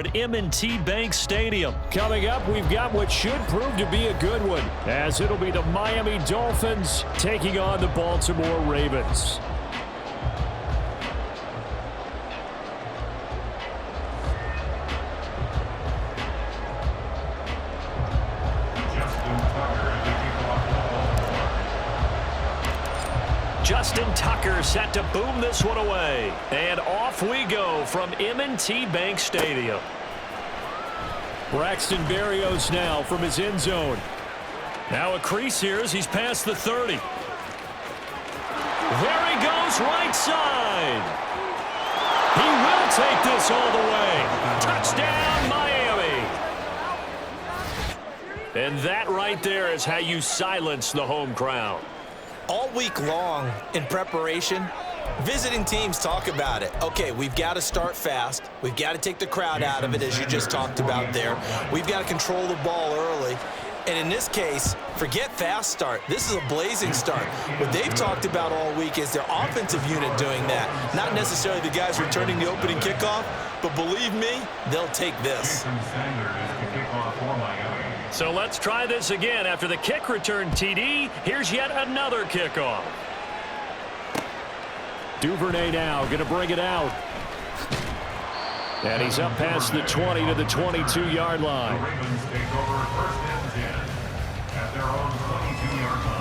at M&T Bank Stadium. Coming up, we've got what should prove to be a good one, as it'll be the Miami Dolphins taking on the Baltimore Ravens. Justin Tucker set to boom this one away. And off we go from M&T Bank Stadium. Braxton Berrios now from his end zone. Now a crease here as he's past the 30. There he goes, right side. He will take this all the way. Touchdown, Miami. And that right there is how you silence the home crowd. All week long in preparation, visiting teams talk about it. Okay, we've got to start fast. We've got to take the crowd out of it, as you just talked about there. We've got to control the ball early. And in this case, forget fast start. This is a blazing start. What they've talked about all week is their offensive unit doing that. Not necessarily the guys returning the opening kickoff, but believe me, they'll take this. So let's try this again. After the kick return TD, here's yet another kickoff. Duvernay now going to bring it out. And he's up past the 20 to the 22-yard line. The Ravens take over first and 10 at their own 22-yard line.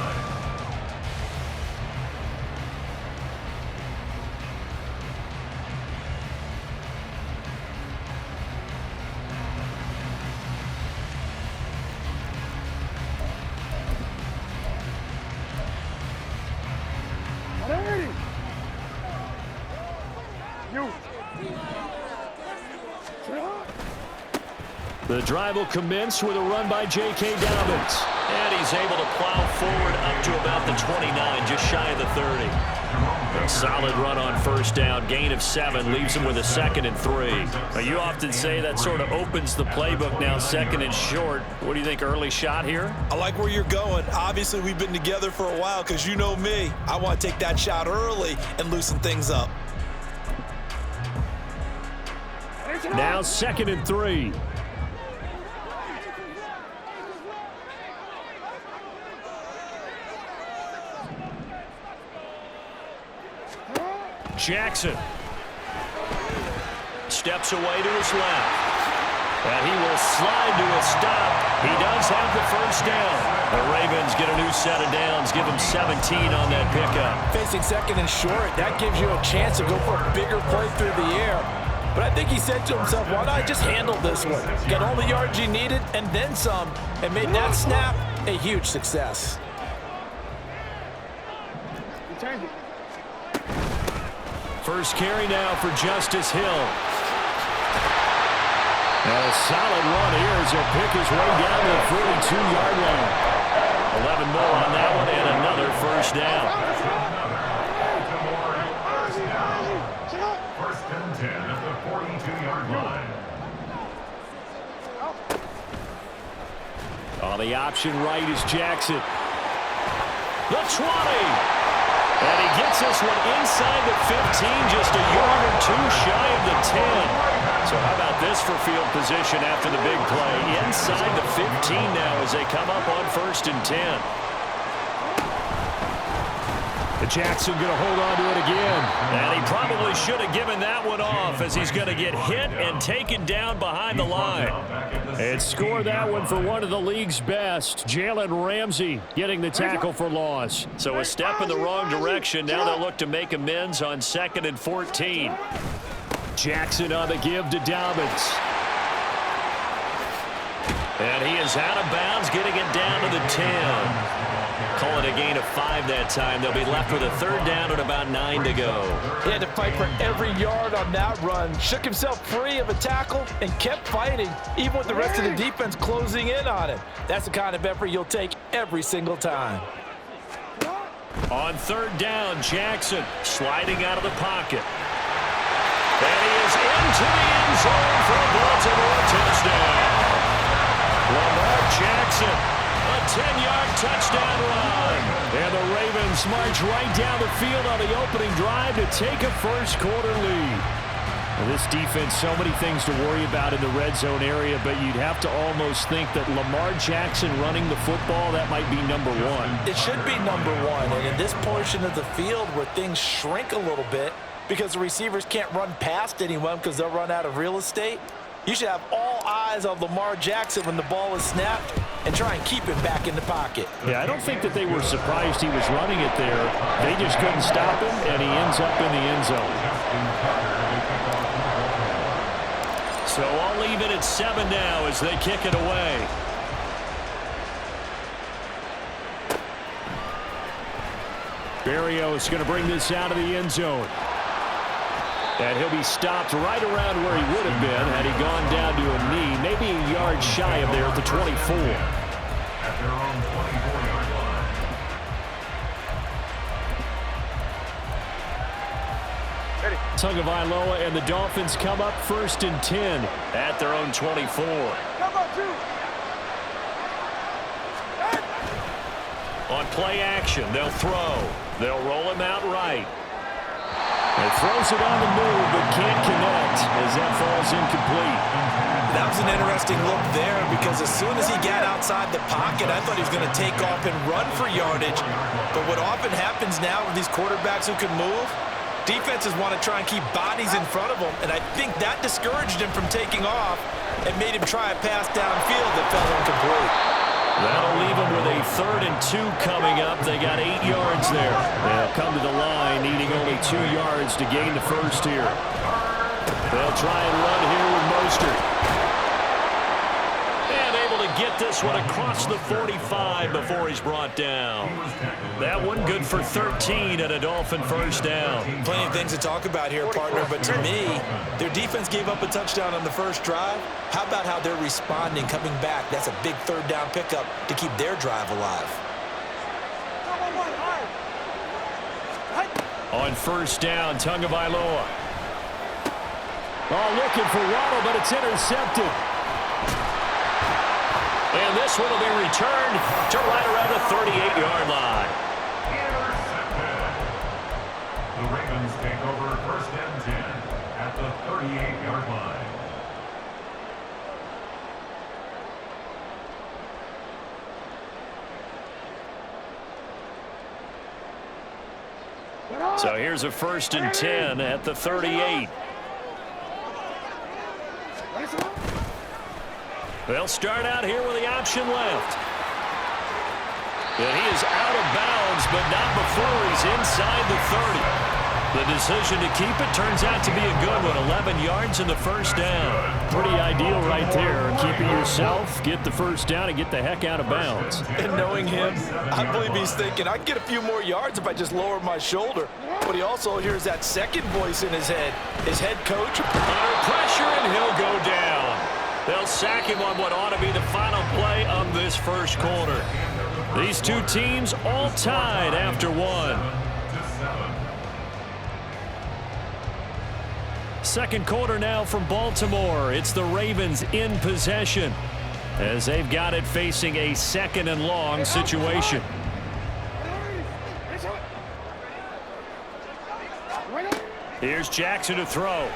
The drive will commence with a run by J.K. Dobbins. And he's able to plow forward up to about the 29, just shy of the 30. A solid run on first down, gain of 7, leaves him with a 2nd and 3. Now, you often say that sort of opens the playbook now, 2nd and short. What do you think, early shot here? I like where you're going. Obviously, we've been together for a while because you know me. I want to take that shot early and loosen things up. Now 2nd and 3. Jackson steps away to his left. And he will slide to a stop. He does have the first down. The Ravens get a new set of downs, give him 17 on that pickup. Facing 2nd and short, that gives you a chance to go for a bigger play through the air. But I think he said to himself, why not just handle this one? Get all the yards you needed and then some, and made that snap a huge success. First carry now for Justice Hill. And a solid run here as he'll pick his way down to the 42-yard line. 11 more on that one and another first down. First and 10 at the 42-yard line. On the option right is Jackson. The 20. And he gets this one inside the 15, just a yard or two shy of the 10. So how about this for field position after the big play? Inside the 15 now as they come up on 1st and 10. Jackson going to hold on to it again. And he probably should have given that one off as he's going to get hit and taken down behind the line. And score that one for one of the league's best. Jalen Ramsey getting the tackle for loss. So a step in the wrong direction. Now they'll look to make amends on 2nd and 14. Jackson on the give to Dobbins. And he is out of bounds, getting it down to the 10. Call it a gain of 5 that time. They'll be left with a 3rd down at about 9 to go. He had to fight for every yard on that run. Shook himself free of a tackle and kept fighting, even with the rest of the defense closing in on him. That's the kind of effort you'll take every single time. On 3rd down, Jackson sliding out of the pocket. And he is into the end zone for a Baltimore touchdown. Lamar Jackson, a 10-yard touchdown run. And the Ravens march right down the field on the opening drive to take a first quarter lead. This defense, so many things to worry about in the red zone area, but you'd have to almost think that Lamar Jackson running the football, that might be number one. It should be number one, and in this portion of the field where things shrink a little bit because the receivers can't run past anyone because they'll run out of real estate, you should have all eyes on Lamar Jackson when the ball is snapped and try and keep him back in the pocket. Yeah, I don't think that they were surprised he was running it there. They just couldn't stop him, and he ends up in the end zone. So I'll leave it at 7 now as they kick it away. Berrios going to bring this out of the end zone. And he'll be stopped right around where he would have been had he gone down to a knee, maybe a yard shy of there at the 24. At their own 24-yard line. Tagovailoa and the Dolphins come up 1st and 10 at their own 24. On play action, they'll throw. They'll roll him out right. He throws it on the move, but can't connect as that falls incomplete. That was an interesting look there because as soon as he got outside the pocket, I thought he was going to take off and run for yardage. But what often happens now with these quarterbacks who can move, defenses want to try and keep bodies in front of them, and I think that discouraged him from taking off and made him try a pass downfield that fell incomplete. That'll leave them with a 3rd and 2 coming up. They got 8 yards there. They'll come to the line, needing only 2 yards to gain the first here. They'll try and run here with Mostert. And able to get this one across the 45 before he's brought down. That one good for 13 and a Dolphin first down. Plenty of things to talk about here, partner, but to me, their defense gave up a touchdown on the first drive. How about how they're responding, coming back? That's a big 3rd down pickup to keep their drive alive. On 1st down, Tagovailoa. Oh, looking for Waddle, but it's intercepted. And this one will be returned to right around the 38-yard line. Intercepted. The Ravens take over 1st and 10 at the 38-yard line. So here's a 1st and 10 at the 38. They'll start out here with the option left. And he is out of bounds, but not before he's inside the 30. The decision to keep it turns out to be a good one. 11 yards in the first down. Pretty ideal right there. Keep it yourself, get the first down, and get the heck out of bounds. And knowing him, I believe he's thinking, I can get a few more yards if I just lower my shoulder. But he also hears that second voice in his head, his head coach. Under pressure, and he'll go down. They'll sack him on what ought to be the final play of this first quarter. These two teams all tied after one. Second quarter now from Baltimore. It's the Ravens in possession as they've got it facing a 2nd and long situation. Here's Jackson to throw.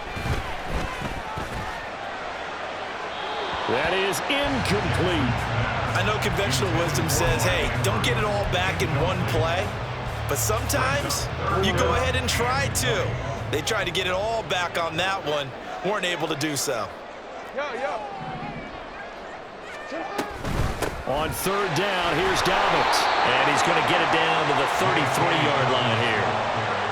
That is incomplete. I know conventional wisdom says, hey, don't get it all back in one play. But sometimes you go ahead and try to. They tried to get it all back on that one. Weren't able to do so. On 3rd down, here's Dobbins. And he's going to get it down to the 33-yard line here.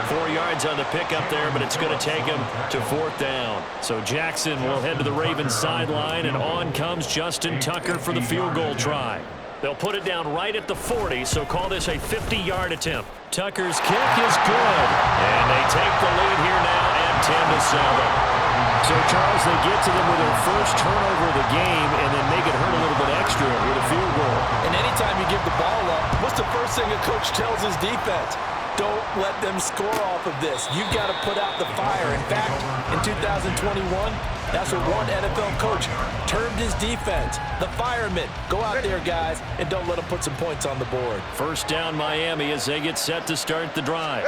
4 yards on the pickup there, but it's going to take him to 4th down. So Jackson will head to the Ravens sideline, and on comes Justin Tucker for the field goal try. They'll put it down right at the 40, so call this a 50-yard attempt. Tucker's kick is good, and they take the lead here now at 10-7. So, Charles, they get to them with their first turnover of the game and then make it hurt a little bit extra with a field goal. And anytime you give the ball up, what's the first thing a coach tells his defense? Don't let them score off of this. You've got to put out the fire. In fact, in 2021, that's what one NFL coach termed his defense. The firemen. Go out there, guys, and don't let them put some points on the board. First down, Miami, as they get set to start the drive.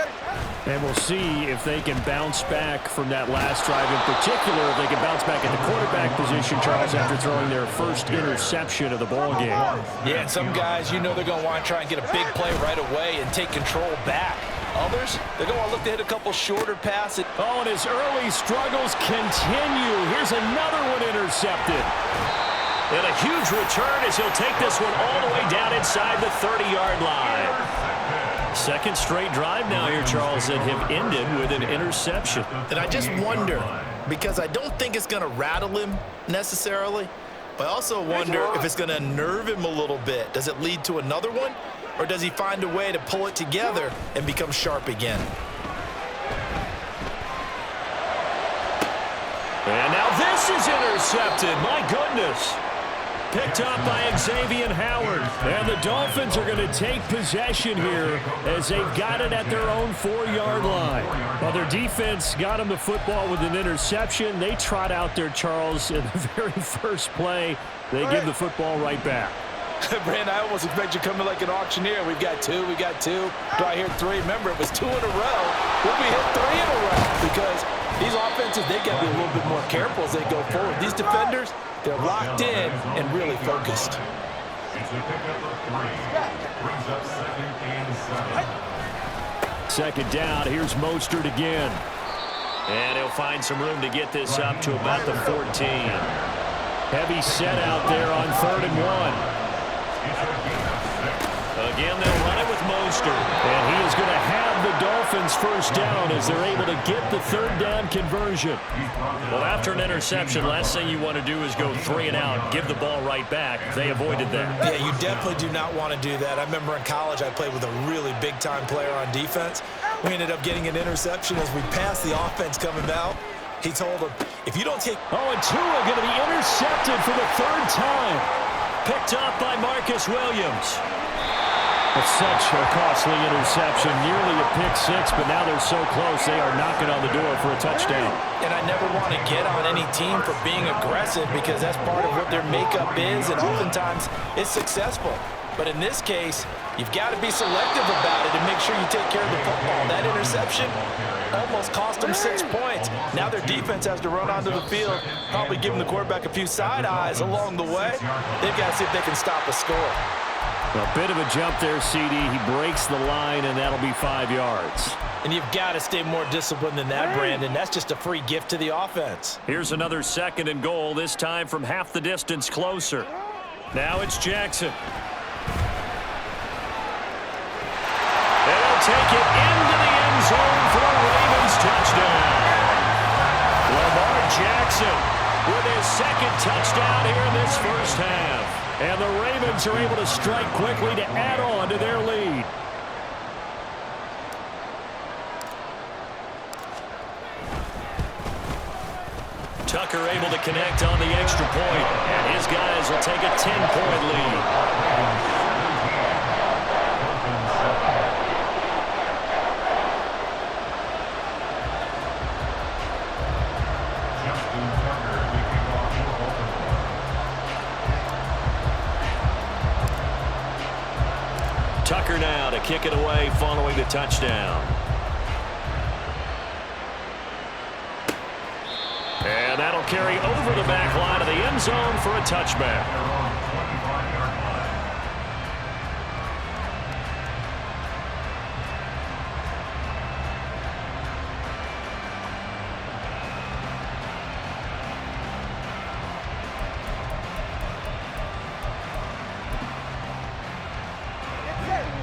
And we'll see if they can bounce back from that last drive in particular, if they can bounce back at the quarterback position, Charles, after throwing their first interception of the ball game. Yeah, and some guys, you know they're going to want to try and get a big play right away and take control back. Others, they're going to want to look to hit a couple shorter passes. Oh, and his early struggles continue. Here's another one intercepted. And a huge return as he'll take this one all the way down inside the 30-yard line. Second straight drive now here, Charles, that have ended with an interception. And I just wonder, because I don't think it's going to rattle him necessarily, but I also wonder if it's going to nerve him a little bit. Does it lead to another one? Or does he find a way to pull it together and become sharp again? And now this is intercepted. My goodness. Picked up by Xavier Howard. And the Dolphins are going to take possession here as they've got it at their own 4-yard line. Well, their defense got them the football with an interception. They trot out there, Charles, in the very first play. They give the football right back. Brand, I almost expect you coming like an auctioneer. We've got two. Do I hear three? Remember, it was 2 in a row. Will we hit 3 in a row? Because these offenses, they got to be a little bit more careful as they go forward. These defenders, they're locked in and really focused. It's a pickup of 3. Brings up 2nd and 7. Second down. Here's Mostert again. And he'll find some room to get this up to about the 14. Heavy set out there on 3rd and 1. Again, they'll run it with Mostert. And he is going to have the Dolphins first down as they're able to get the 3rd down conversion. Well, after an interception, last thing you want to do is go 3 and out, give the ball right back. They avoided that. Yeah, you definitely do not want to do that. I remember in college I played with a really big-time player on defense. We ended up getting an interception as we passed the offense coming out. He told him, if you don't take... Oh, and Tua going to be intercepted for the 3rd time. Picked up by Marcus Williams. It's such a costly interception, nearly a pick 6, but now they're so close they are knocking on the door for a touchdown. And I never want to get on any team for being aggressive because that's part of what their makeup is, and oftentimes it's successful. But in this case, you've got to be selective about it and make sure you take care of the football. That interception almost cost them 6 points. Now their defense has to run onto the field, probably giving the quarterback a few side eyes along the way. They've got to see if they can stop a score. A bit of a jump there, CD. He breaks the line, and that'll be 5 yards. And you've got to stay more disciplined than that, Brandon. That's just a free gift to the offense. Here's another 2nd and goal, this time from half the distance closer. Now it's Jackson. They'll take it into the end zone for a Ravens touchdown. Lamar Jackson with his 2nd touchdown here in this first half. And the Ravens are able to strike quickly to add on to their lead. Tucker able to connect on the extra point, and his guys will take a 10-point lead. Tucker now to kick it away following the touchdown. And that'll carry over the back line of the end zone for a touchback.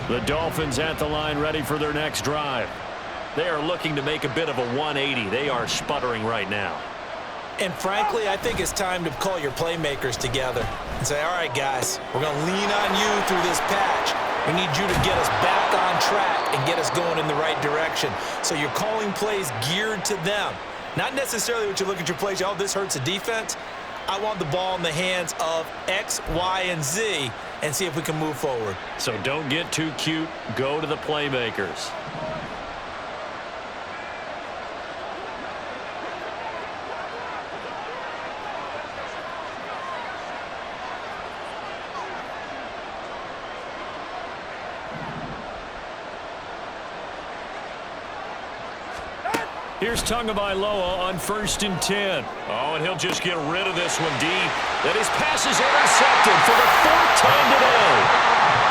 The Dolphins at the line ready for their next drive. They are looking to make a bit of a 180. They are sputtering right now. And frankly, I think it's time to call your playmakers together and say, all right, guys, we're going to lean on you through this patch. We need you to get us back on track and get us going in the right direction. So you're calling plays geared to them. Not necessarily what you look at your plays, oh, this hurts the defense. I want the ball in the hands of X, Y, and Z and see if we can move forward. So don't get too cute. Go to the playmakers. Here's Tagovailoa on 1st and 10. Oh, and he'll just get rid of this one deep. And his pass is intercepted for the 4th time today.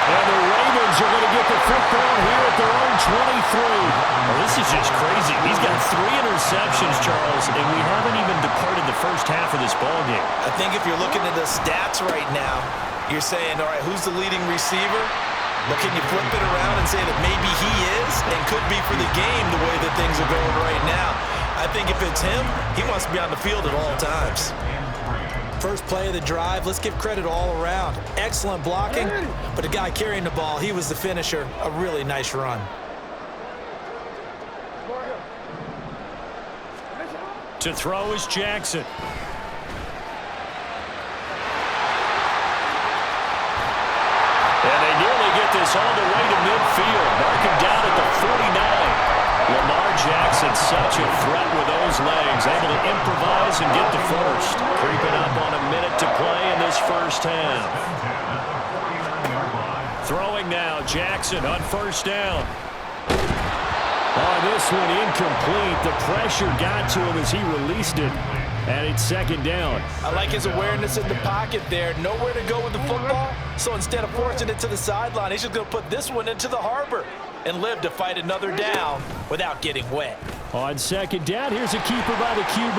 And the Ravens are going to get the football here at their own 23. Well, this is just crazy. He's got 3 interceptions, Charles, and we haven't even departed the first half of this ballgame. I think if you're looking at the stats right now, you're saying, all right, who's the leading receiver? But can you flip it around and say that maybe he is and could be for the game the way that things are going right now? I think if it's him, he wants to be on the field at all times. First play of the drive, let's give credit all around. Excellent blocking, but the guy carrying the ball, he was the finisher. A really nice run. To throw is Jackson. And they nearly get this all the way to midfield. Mark him down at the 49. Lamar Jackson, such a threat with those legs. Able to improvise and get the first. Creeping up on a minute to play in this first half. Throwing now, Jackson on 1st down. On this one, incomplete. The pressure got to him as he released it. And it's 2nd down. I like his awareness in the pocket there. Nowhere to go with the football. So instead of forcing it to the sideline, he's just going to put this one into the harbor and live to fight another down without getting wet. On 2nd down, here's a keeper by the QB.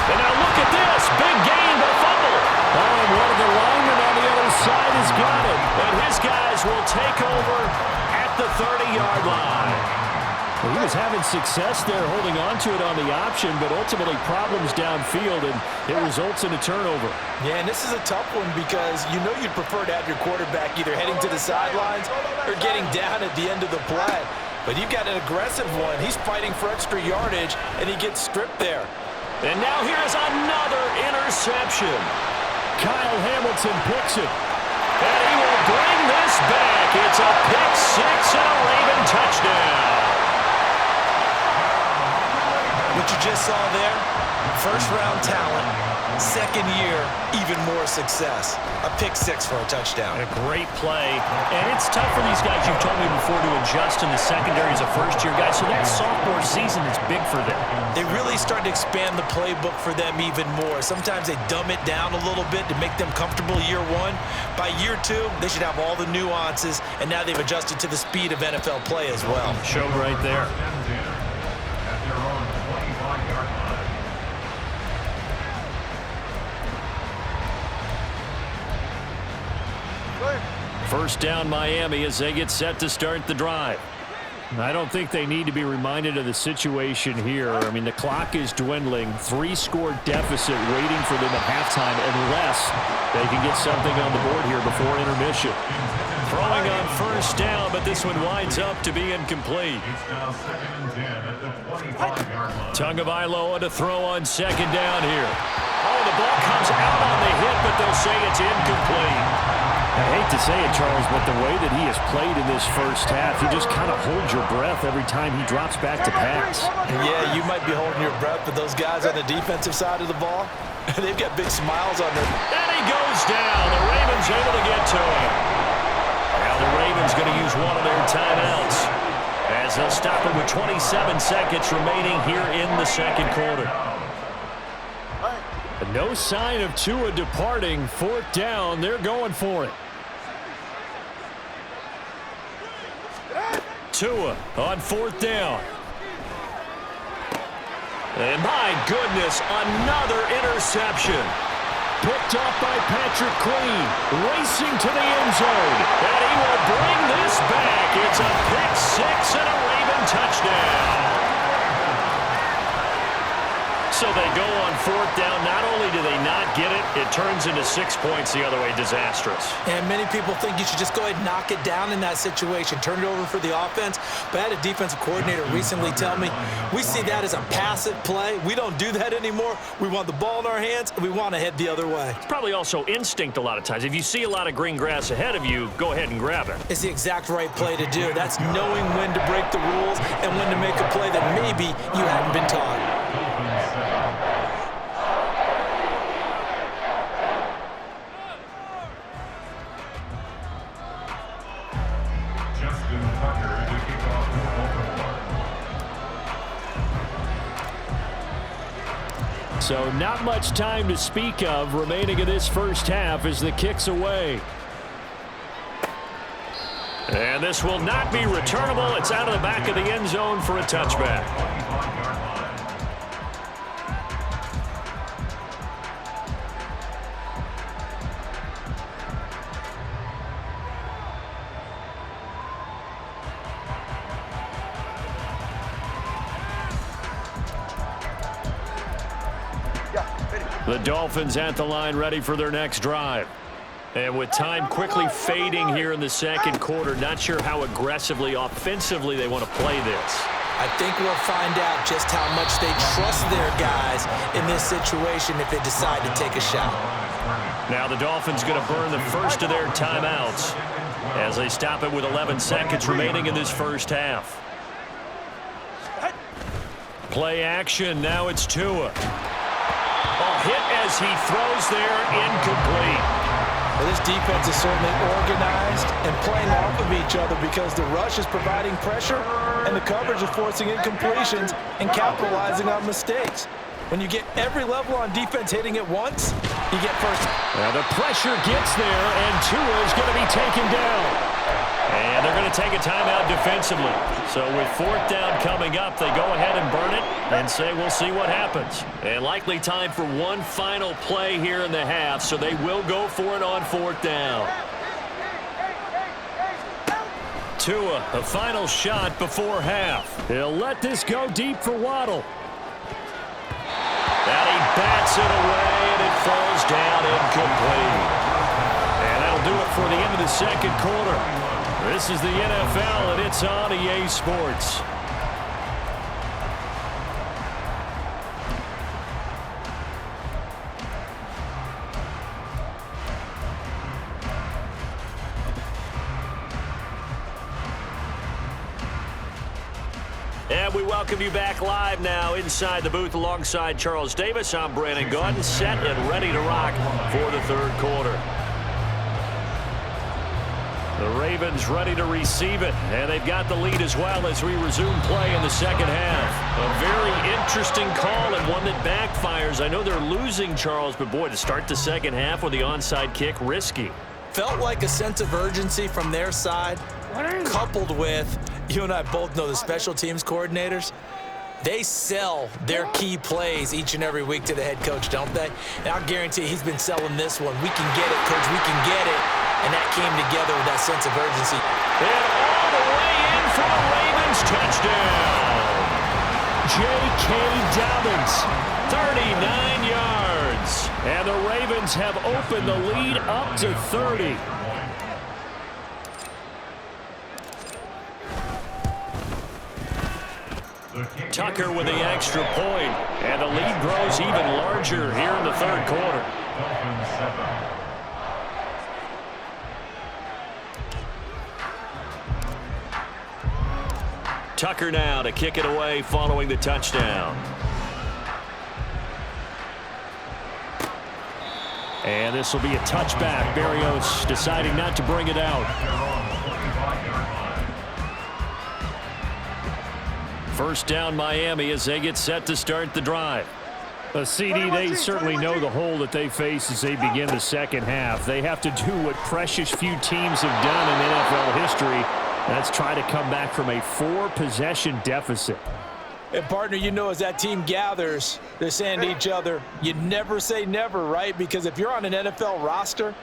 And now look at this. Big gain, but a fumble. Oh, and one of the linemen on the other side has got it. And his guys will take over at the 30-yard line. Well, he was having success there holding on to it on the option, but ultimately problems downfield, and it results in a turnover. Yeah, and this is a tough one because you know you'd prefer to have your quarterback either heading to the sidelines or getting down at the end of the play. But you've got an aggressive one. He's fighting for extra yardage, and he gets stripped there. And now here's another interception. Kyle Hamilton picks it. And he will bring this back. It's a pick 6 and a Raven touchdown. What you just saw there, first-round talent, second year, even more success. A pick 6 for a touchdown. A great play. And it's tough for these guys, you've told me before, to adjust in the secondary as a first-year guy. So that sophomore season is big for them. They really started to expand the playbook for them even more. Sometimes they dumb it down a little bit to make them comfortable year 1. By year 2, they should have all the nuances, and now they've adjusted to the speed of NFL play as well. Showed right there. At their own 25-yard line. First down Miami as they get set to start the drive. I don't think they need to be reminded of the situation here. I mean, the clock is dwindling. 3-score deficit waiting for them at halftime unless they can get something on the board here before intermission. Throwing on first down, but this one winds up to be incomplete. It's now 2nd and 10 at the 25-yard line. Tagovailoa to throw on 2nd down here. Oh, the ball comes out on the hit, but they'll say it's incomplete. I hate to say it, Charles, but the way that he has played in this first half, you just kind of hold your breath every time he drops back to pass. Yeah, you might be holding your breath, but those guys on the defensive side of the ball, they've got big smiles on their... And he goes down. The Ravens able to get to him. Now the Ravens going to use one of their timeouts as they'll stop it with 27 seconds remaining here in the second quarter. No sign of Tua departing. 4th down. They're going for it. Tua on 4th down. And my goodness, another interception. Picked off by Patrick Queen. Racing to the end zone. And he will bring this back. It's a pick 6 and a Raven touchdown. So they go on 4th down. Not only do they not get it, it turns into 6 points the other way. Disastrous. And many people think you should just go ahead and knock it down in that situation. Turn it over for the offense. But I had a defensive coordinator recently tell me, we see that as a passive play. We don't do that anymore. We want the ball in our hands, and we want to head the other way. It's probably also instinct a lot of times. If you see a lot of green grass ahead of you, go ahead and grab it. It's the exact right play to do. That's knowing when to break the rules and when to make a play that maybe you hadn't been taught. So not much time to speak of remaining in this first half as the kick's away. And this will not be returnable. It's out of the back of the end zone for a touchback. The Dolphins at the line ready for their next drive. And with time quickly fading here in the second quarter, not sure how aggressively, offensively they want to play this. I think we'll find out just how much they trust their guys in this situation if they decide to take a shot. Now the Dolphins going to burn the first of their timeouts as they stop it with 11 seconds remaining in this first half. Play action. Now it's Tua. A hit as he throws there, incomplete. Well, this defense is certainly organized and playing off of each other because the rush is providing pressure and the coverage is forcing incompletions and capitalizing on mistakes. When you get every level on defense hitting at once, you get first. Now the pressure gets there, and Tua is going to be taken down. And they're going to take a timeout defensively. So with fourth down coming up, they go ahead and burn it and say we'll see what happens. And likely time for one final play here in the half, so they will go for it on fourth down. Tua, a final shot before half. He'll let this go deep for Waddle. And he bats it away, and it falls down incomplete. And that'll do it for the end of the second quarter. This is the NFL, and it's on EA Sports. And we welcome you back live now inside the booth alongside Charles Davis. I'm Brandon Gaudin, set and ready to rock for the third quarter. The Ravens ready to receive it, and they've got the lead as well as we resume play in the second half. A very interesting call and one that backfires. I know they're losing, Charles, but boy, to start the second half with the onside kick, risky. Felt like a sense of urgency from their side, coupled with, you and I both know the special teams coordinators, they sell their key plays each and every week to the head coach, don't they? And I'll guarantee he's been selling this one. We can get it, coach, we can get it. And that came together with that sense of urgency. And all the way in for the Ravens touchdown. J.K. Dobbins, 39 yards. and the Ravens have opened the lead up to 30. Tucker with the extra point, and the lead grows even larger here in the third quarter. Tucker now to kick it away following the touchdown. And this will be a touchback. Berrios deciding not to bring it out. First down Miami as they get set to start the drive. CD, they certainly know the hole that they face as they begin the second half. They have to do what precious few teams have done in NFL history. That's try to come back from a 4-possession deficit. And, partner, you know, as that team gathers, they're saying to each other, you never say never, right? Because if you're on an NFL roster,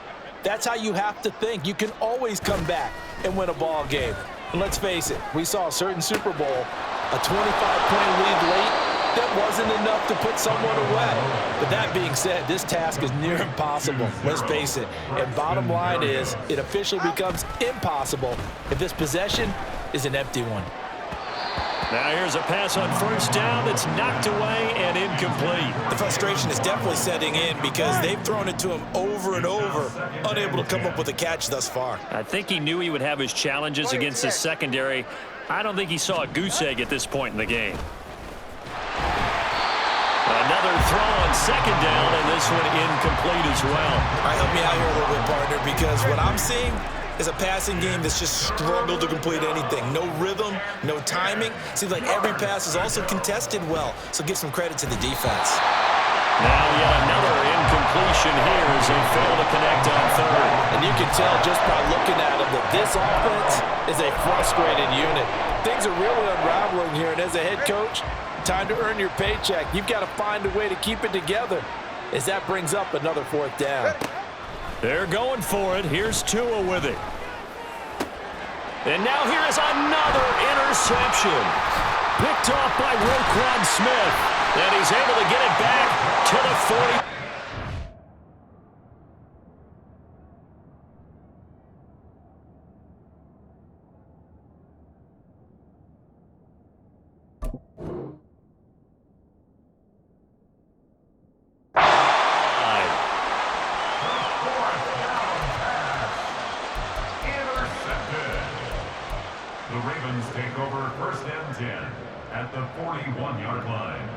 that's how you have to think. You can always come back and win a ball game. And let's face it, we saw a certain Super Bowl, a 25-point lead late, that wasn't enough to put someone away. But that being said, this task is near impossible. Let's face it. And bottom line is, it officially becomes impossible if this possession is an empty one. Now here's a pass on first down that's knocked away and incomplete. The frustration is definitely setting in because they've thrown it to him over and over, unable to come up with a catch thus far. I think he knew he would have his challenges against the secondary. I don't think he saw a goose egg at this point in the game. Another throw on second down, and this one incomplete as well. All right, help me out here a little bit, partner, because what I'm seeing is a passing game that's just struggled to complete anything. No rhythm, no timing. Seems like every pass is also contested well, so give some credit to the defense. Now yet another incompletion here as they fail to connect on third. And you can tell just by looking at them that this offense is a frustrated unit. Things are really unraveling here, and as a head coach, time to earn your paycheck. You've got to find a way to keep it together as that brings up another fourth down. They're going for it. Here's Tua with it. And now here is another interception. Picked off by Roquan Smith. And he's able to get it back to the 40. The Ravens take over first and 10 at the 41-yard line.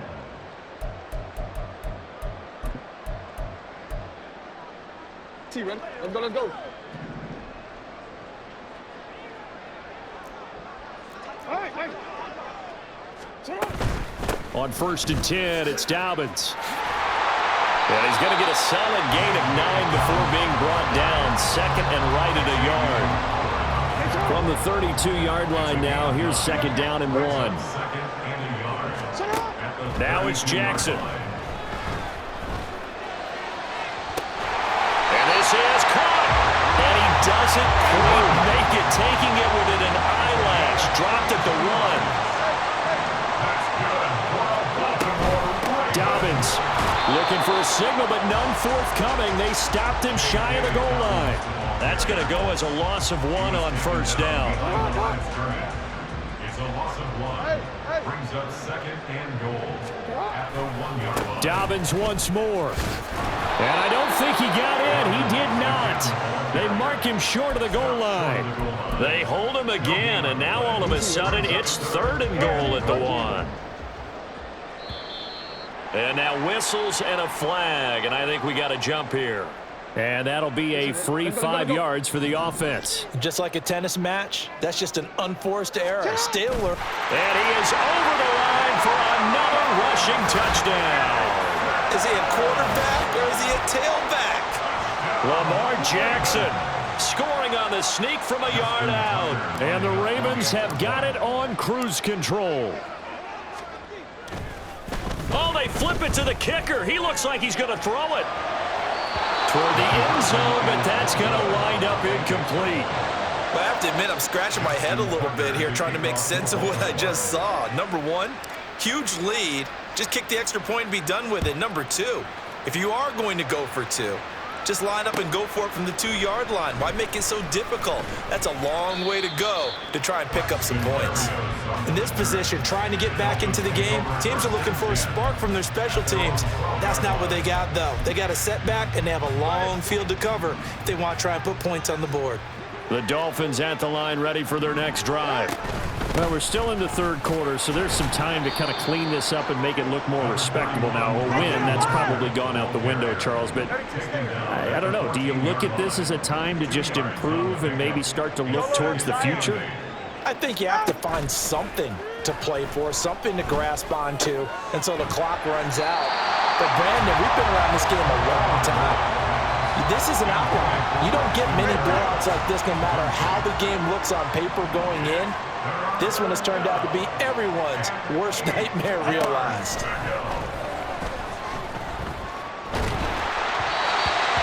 T-Run, let's go. All right. On first and 10, it's Dobbins. And he's going to get a solid gain of 9 before being brought down. Second and right at a yard. From the 32-yard line now, here's second down and 1. Now it's Jackson. And this is caught. And he doesn't quite make it, taking it within an eyelash. Dropped at the 1. Dobbins looking for a signal, but none forthcoming. They stopped him shy of the goal line. That's going to go as a loss of 1 on first down. It's a loss of 1. Brings up second and goal at the 1-yard line. Dobbins once more. And I don't think he got in. He did not. They mark him short of the goal line. They hold him again, and now all of a sudden it's third and goal at the 1. And now whistles and a flag, and I think we got a jump here. And that'll be a free 5 yards for the offense. Just like a tennis match, that's just an unforced error. Stay alert. And he is over the line for another rushing touchdown. Is he a quarterback or is he a tailback? Lamar Jackson scoring on the sneak from a yard out. And the Ravens have got it on cruise control. Oh, they flip it to the kicker. He looks like he's going to throw it toward the end zone, but that's going to wind up incomplete. Well, I have to admit, I'm scratching my head a little bit here trying to make sense of what I just saw. Number 1, huge lead. Just kick the extra point and be done with it. Number 2, if you are going to go for 2, just line up and go for it from the 2-yard line. Why make it so difficult? That's a long way to go to try and pick up some points. In this position, trying to get back into the game, teams are looking for a spark from their special teams. That's not what they got, though. They got a setback, and they have a long field to cover if they want to try and put points on the board. The Dolphins at the line ready for their next drive. Well, we're still in the third quarter, so there's some time to kind of clean this up and make it look more respectable now. A win, that's probably gone out the window, Charles, but I don't know. Do you look at this as a time to just improve and maybe start to look towards the future? I think you have to find something to play for, something to grasp onto until the clock runs out. But, Brandon, we've been around this game a long time. This is an outlier. You don't get many blowouts like this no matter how the game looks on paper going in. This one has turned out to be everyone's worst nightmare realized.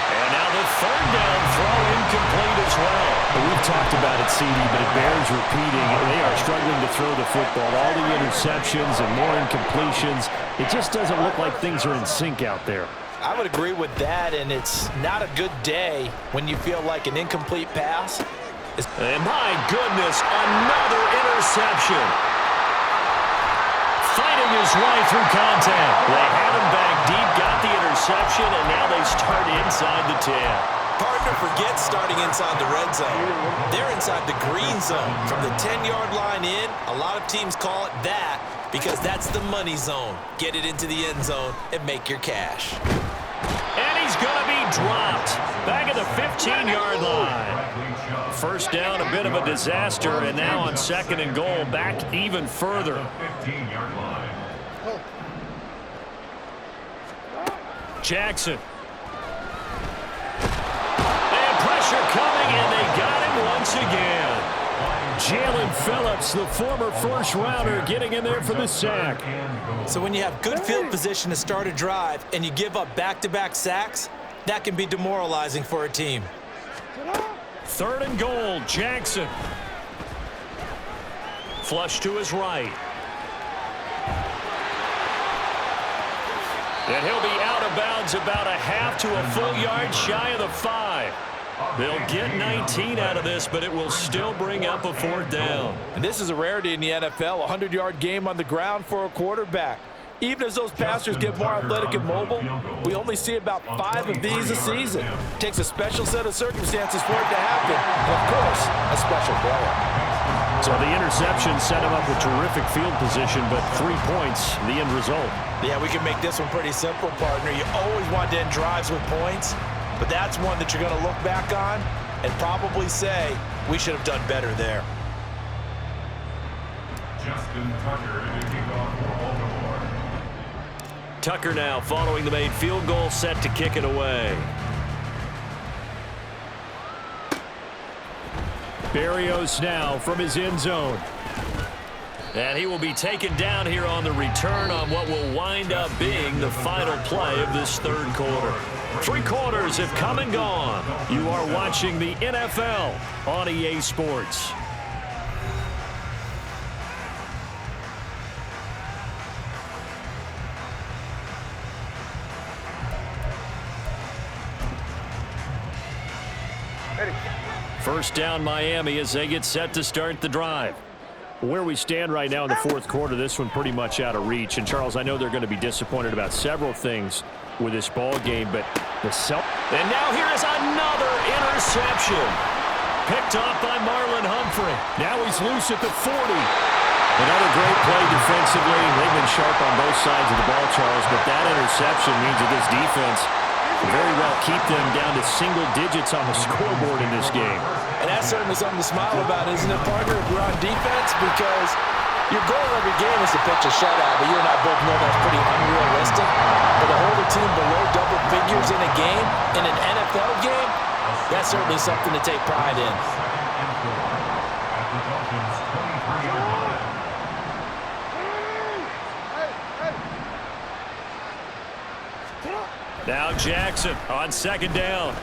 And now the third down throw incomplete as well. We've talked about it, CD, but it bears repeating. They are struggling to throw the football. All the interceptions and more incompletions. It just doesn't look like things are in sync out there. I would agree with that, and it's not a good day when you feel like an incomplete pass. And my goodness, another interception. Fighting his way through contact. They had him back deep, got the interception, and now they start inside the 10. Partner forgets starting inside the red zone. They're inside the green zone. From the 10-yard line in, a lot of teams call it that because that's the money zone. Get it into the end zone and make your cash. And he's going to be dropped back at the 15-yard line. First down, a bit of a disaster, and now on second and goal, back even further. 15-yard line. Jackson. And pressure coming, and they got him once again. Jalen Phillips, the former first-rounder, getting in there for the sack. So when you have good field position to start a drive and you give up back-to-back sacks, that can be demoralizing for a team. 3rd and goal, Jackson. Flush to his right. And he'll be out of bounds about a half to a full yard shy of the 5. They'll get 19 out of this, but it will still bring up a 4th down. And this is a rarity in the NFL, a 100-yard game on the ground for a quarterback. Even as those passers get more athletic and mobile, we only see about 5 of these a season. It takes a special set of circumstances for it to happen, and of course, a special player. So the interception set him up with terrific field position, but 3 points, the end result. Yeah, we can make this one pretty simple, partner. You always want to end drives with points, but that's one that you're going to look back on and probably say, we should have done better there. Justin Tucker to kick off for Baltimore. Tucker now following the made field goal, set to kick it away. Berrios now from his end zone. And he will be taken down here on the return on what will wind up being the final play of this 3rd quarter. 3 quarters have come and gone. You are watching the NFL on EA Sports. First down Miami as they get set to start the drive. Where we stand right now in the 4th quarter, this one pretty much out of reach. And, Charles, I know they're going to be disappointed about several things with this ball game, but And now here is another interception. Picked off by Marlon Humphrey. Now he's loose at the 40. Another great play defensively. They've been sharp on both sides of the ball, Charles, but that interception means that this defense very well keep them down to single digits on the scoreboard in this game. And that's certainly something to smile about, isn't it, partner, if you're on defense? Because your goal every game is to pitch a shutout, but you and I both know that's pretty unrealistic. But to hold a team below double figures in a game, in an NFL game, that's certainly something to take pride in. Now Jackson on 2nd down.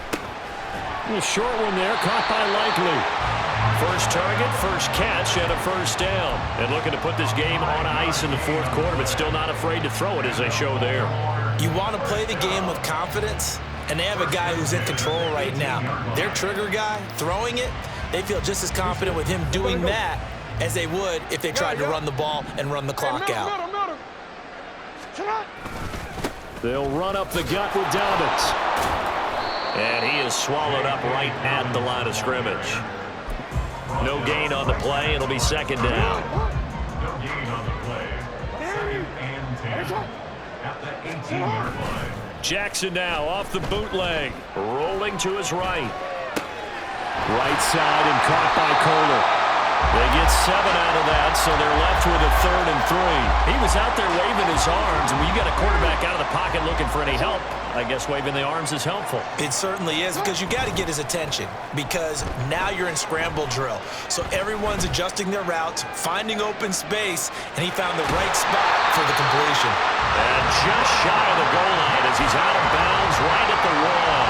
A short one there, caught by Likely. First target, first catch, and a 1st down. And looking to put this game on ice in the 4th quarter, but still not afraid to throw it as they show there. You want to play the game with confidence, and they have a guy who's in control right now. Their trigger guy, throwing it, they feel just as confident with him doing that as they would if they tried to run the ball and run the clock out. They'll run up the gut with Dobbins. And he is swallowed up right at the line of scrimmage. No gain on the play. It'll be 2nd down. No gain on the play. 2nd and 10 at the 18-yard line. Jackson now off the bootleg. Rolling to his right. Right side and caught by Kohler. They get 7 out of that, so they're left with a 3rd and 3. He was out there waving his arms, and when you got a quarterback out of the pocket looking for any help, I guess waving the arms is helpful. It certainly is, because you got to get his attention, because now you're in scramble drill. So everyone's adjusting their routes, finding open space, and he found the right spot for the completion. And just shy of the goal line as he's out of bounds right at the 1.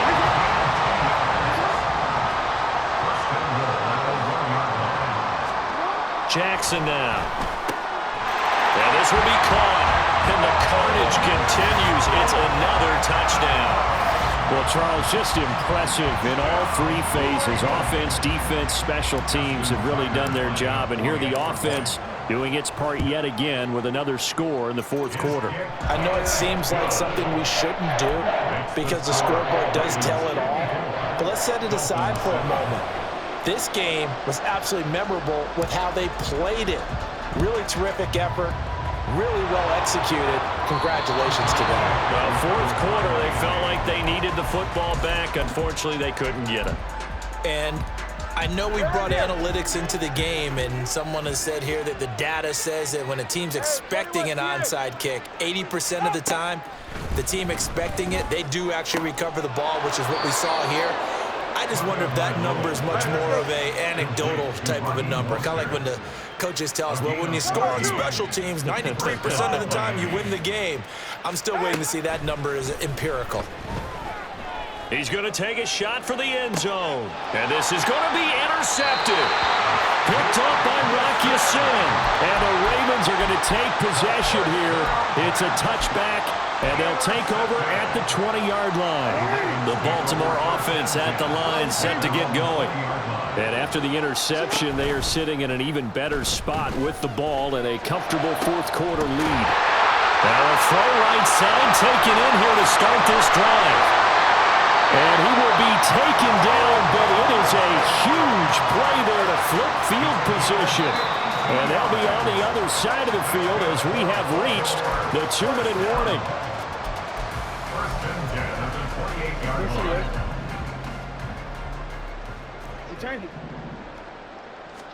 Jackson now. And this will be caught. And the carnage continues. It's another touchdown. Well, Charles, just impressive in all 3 phases. Offense, defense, special teams have really done their job. And here the offense doing its part yet again with another score in the 4th quarter. I know it seems like something we shouldn't do because the scoreboard does tell it all. But let's set it aside for a moment. This game was absolutely memorable with how they played it. Really terrific effort, really well executed. Congratulations to them. Well, 4th quarter, they felt like they needed the football back. Unfortunately, they couldn't get it. And I know we brought analytics into the game, and someone has said here that the data says that when a team's expecting an onside kick, 80% of the time, the team expecting it, they do actually recover the ball, which is what we saw here. I just wonder if that number is much more of a anecdotal type of a number. Kind of like when the coaches tell us, well, when you score on special teams, 93% of the time you win the game. I'm still waiting to see that number is empirical. He's going to take a shot for the end zone. And this is going to be intercepted. Picked up by Rock Ya-Sin. And the Ravens are going to take possession here. It's a touchback, and they'll take over at the 20-yard line. The Baltimore offense at the line, set to get going. And after the interception, they are sitting in an even better spot with the ball and a comfortable fourth-quarter lead. Now a throw right side taken in here to start this drive. And he will be taken down, but it is a huge play there to flip field position. And they'll be on the other side of the field as we have reached the 2-minute warning. First and 10 at the 28-yard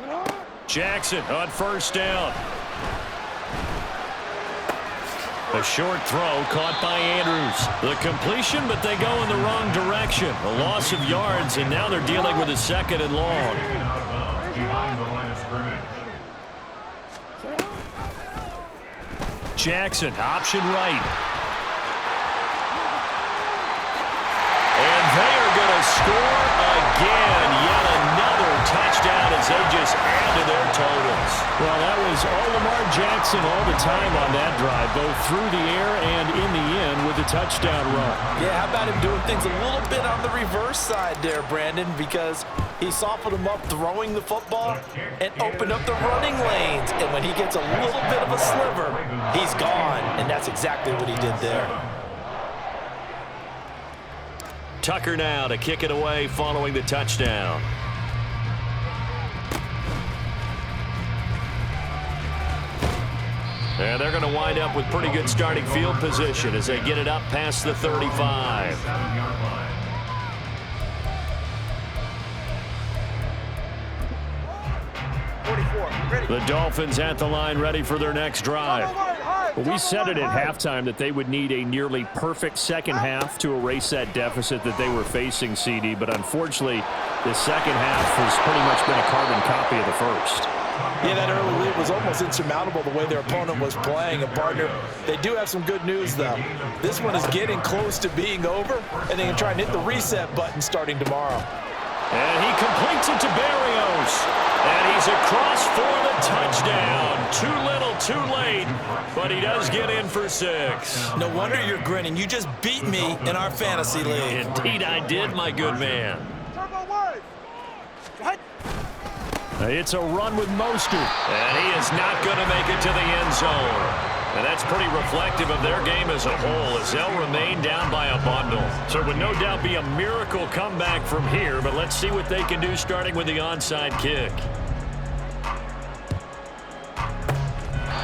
line. Jackson on first down. A short throw caught by Andrews. The completion, but they go in the wrong direction. A loss of yards, and now they're dealing with a second and long. Behind the line of scrimmage. Jackson, option right. And they are going to score again. Yet another touchdown as they just add to their totals. Well, that was all Lamar Jackson all the time on that drive, both through the air and in the end with a touchdown run. Yeah, how about him doing things a little bit on the reverse side there, Brandon, because he softened him up throwing the football and opened up the running lanes. And when he gets a little bit of a sliver, he's gone. And that's exactly what he did there. Tucker now to kick it away following the touchdown. And they're going to wind up with pretty good starting field position as they get it up past the 35. 7-yard line. The Dolphins at the line ready for their next drive. Well, we said it at halftime that they would need a nearly perfect second half to erase that deficit that they were facing, CD, but unfortunately the second half has pretty much been a carbon copy of the first. Yeah, that early lead was almost insurmountable the way their opponent was playing. And, partner, they do have some good news, though. This one is getting close to being over, and they can try and hit the reset button starting tomorrow. And he completes it to Berrios. And he's across for the touchdown. Too little, too late, but he does get in for 6. No wonder you're grinning. You just beat me in our fantasy league. Indeed I did, my good man. It's a run with Mostert. And he is not going to make it to the end zone. And that's pretty reflective of their game as a whole as they'll remain down by a bundle. So it would no doubt be a miracle comeback from here, but let's see what they can do starting with the onside kick.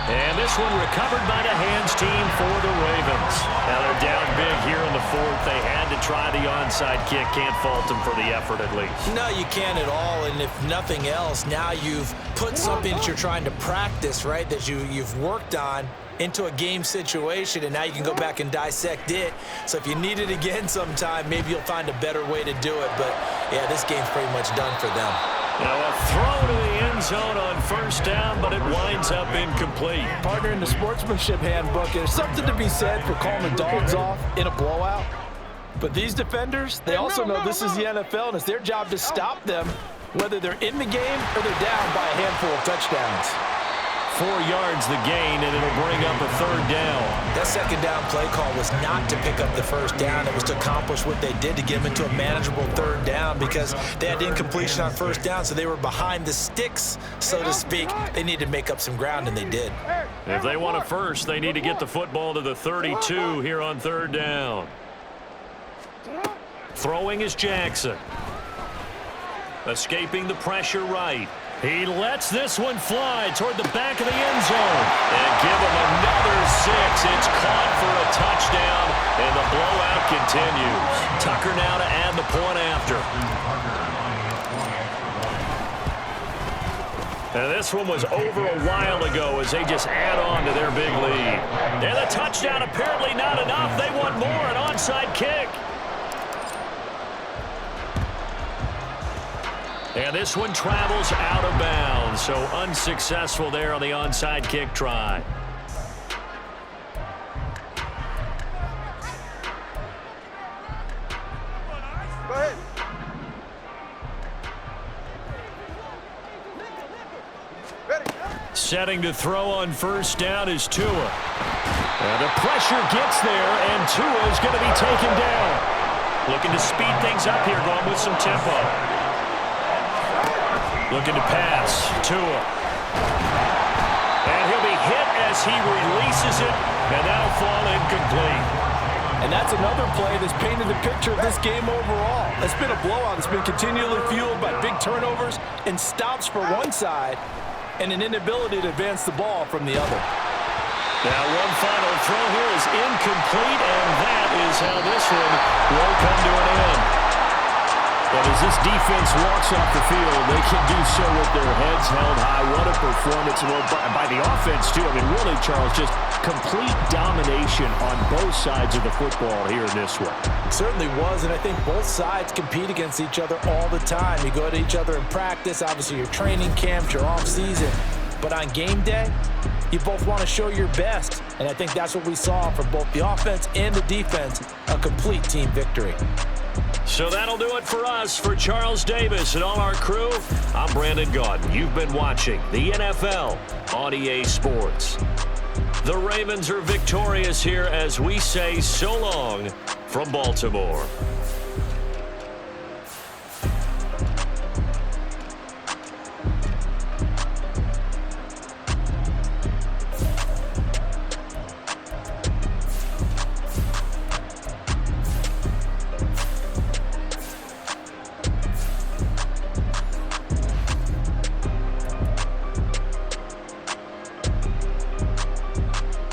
And this one recovered by the hands team for the Ravens. Now they're down big here in the fourth. They had to try the onside kick. Can't fault them for the effort at least. No, you can't at all. And if nothing else, now you've put something that you're trying to practice, right, that you've worked on into a game situation, and now you can go back and dissect it. So if you need it again sometime, maybe you'll find a better way to do it. But, yeah, this game's pretty much done for them. Now a throw to the end zone on first down, but it winds up incomplete. Partner, in the sportsmanship handbook, there's something to be said for calling the dogs off in a blowout. But these defenders, they also know this is the NFL, and it's their job to stop them, whether they're in the game or they're down by a handful of touchdowns. 4 yards the gain, and it'll bring up a third down. That second down play call was not to pick up the first down. It was to accomplish what they did to get them into a manageable third down because they had incompletion on first down, so they were behind the sticks, so to speak. They needed to make up some ground, and they did. If they want a first, they need to get the football to the 32 here on third down. Throwing is Jackson. Escaping the pressure right. He lets this one fly toward the back of the end zone. And give him another 6. It's caught for a touchdown, and the blowout continues. Tucker now to add the point after. And this one was over a while ago as they just add on to their big lead. And the touchdown apparently not enough. They want more, an onside kick. And this one travels out of bounds, so unsuccessful there on the onside kick try. Go ahead. Ready. Setting to throw on first down is Tua. And the pressure gets there, and Tua is going to be taken down. Looking to speed things up here, going with some tempo. Looking to pass. Tua. And he'll be hit as he releases it, and that'll fall incomplete. And that's another play that's painted the picture of this game overall. It's been a blowout. It's been continually fueled by big turnovers and stops for one side and an inability to advance the ball from the other. Now one final throw here is incomplete, and that is how this one will come to an end. But as this defense walks off the field, they can do so with their heads held high. What a performance by the offense, too. I mean, really, Charles, just complete domination on both sides of the football here in this one. It certainly was, and I think both sides compete against each other all the time. You go to each other in practice, obviously your training camps, your off-season. But on game day, you both want to show your best. And I think that's what we saw from both the offense and the defense, a complete team victory. So that'll do it for us. For Charles Davis and all our crew, I'm Brandon Gaudin. You've been watching the NFL on EA Sports. The Ravens are victorious here as we say so long from Baltimore.